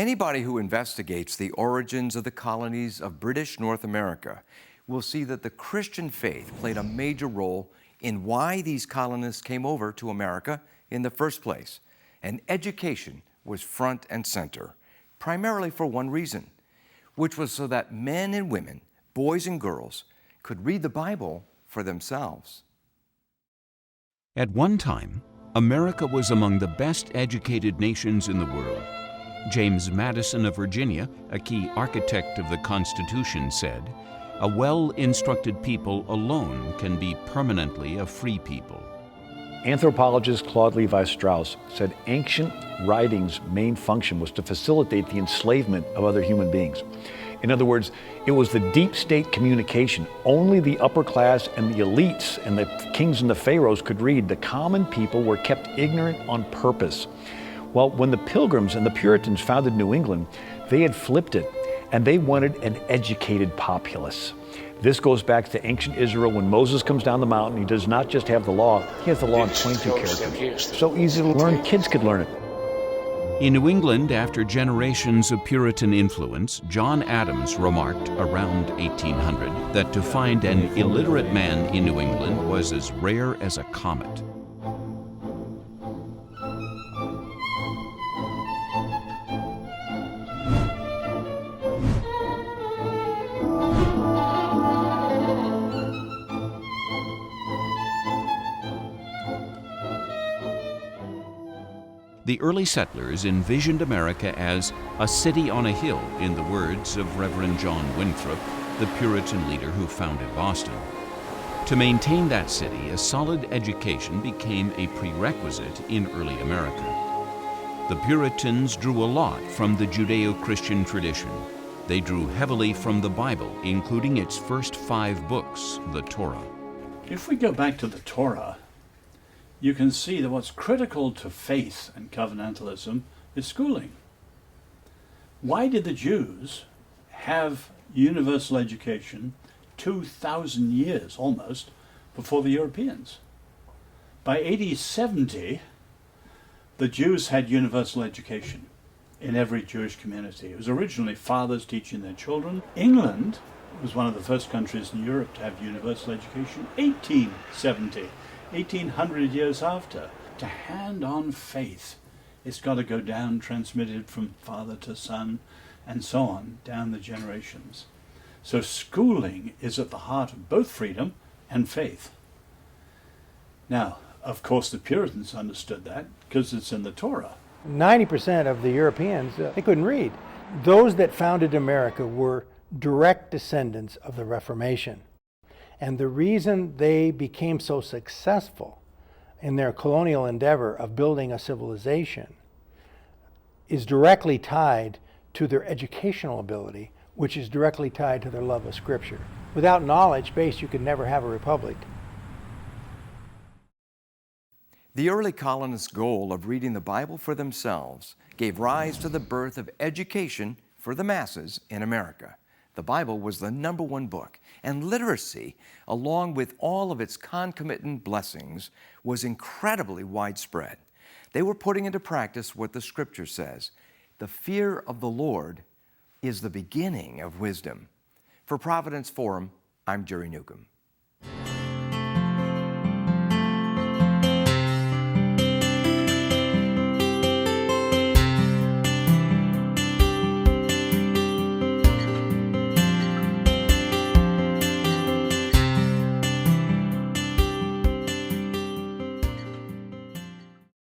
Anybody who investigates the origins of the colonies of British North America will see that the Christian faith played a major role in why these colonists came over to America in the first place. And education was front and center, primarily for one reason, which was so that men and women, boys and girls, could read the Bible for themselves. At one time, America was among the best educated nations in the world. James Madison of Virginia, a key architect of the Constitution, said, "A well-instructed people alone can be permanently a free people." Anthropologist Claude Levi-Strauss said ancient writing's main function was to facilitate the enslavement of other human beings. In other words, it was the deep state communication. Only the upper class and the elites and the kings and the pharaohs could read. The common people were kept ignorant on purpose. Well, when the Pilgrims and the Puritans founded New England, they had flipped it, and they wanted an educated populace. This goes back to ancient Israel. When Moses comes down the mountain, he does not just have the law, he has the law in 22 characters. So easy to learn, kids could learn it. In New England, after generations of Puritan influence, John Adams remarked around 1800 that to find an illiterate man in New England was as rare as a comet. The early settlers envisioned America as a city on a hill, in the words of Reverend John Winthrop, the Puritan leader who founded Boston. To maintain that city, a solid education became a prerequisite in early America. The Puritans drew a lot from the Judeo-Christian tradition. They drew heavily from the Bible, including its first 5 books, the Torah. If we go back to the Torah, you can see that what's critical to faith and covenantalism is schooling. Why did the Jews have universal education 2,000 years almost before the Europeans? By AD 70, the Jews had universal education in every Jewish community. It was originally fathers teaching their children. England was one of the first countries in Europe to have universal education, 1870. 1800 years after. To hand on faith, it's got to go down, transmitted from father to son, and so on, down the generations. So schooling is at the heart of both freedom and faith. Now, of course, the Puritans understood that because it's in the Torah. 90% of the Europeans, they couldn't read. Those that founded America were direct descendants of the Reformation. And the reason they became so successful in their colonial endeavor of building a civilization is directly tied to their educational ability, which is directly tied to their love of Scripture. Without knowledge base, you could never have a republic. The early colonists' goal of reading the Bible for themselves gave rise to the birth of education for the masses in America. The Bible was the #1 book, and literacy, along with all of its concomitant blessings, was incredibly widespread. They were putting into practice what the Scripture says: the fear of the Lord is the beginning of wisdom. For Providence Forum, I'm Jerry Newcombe.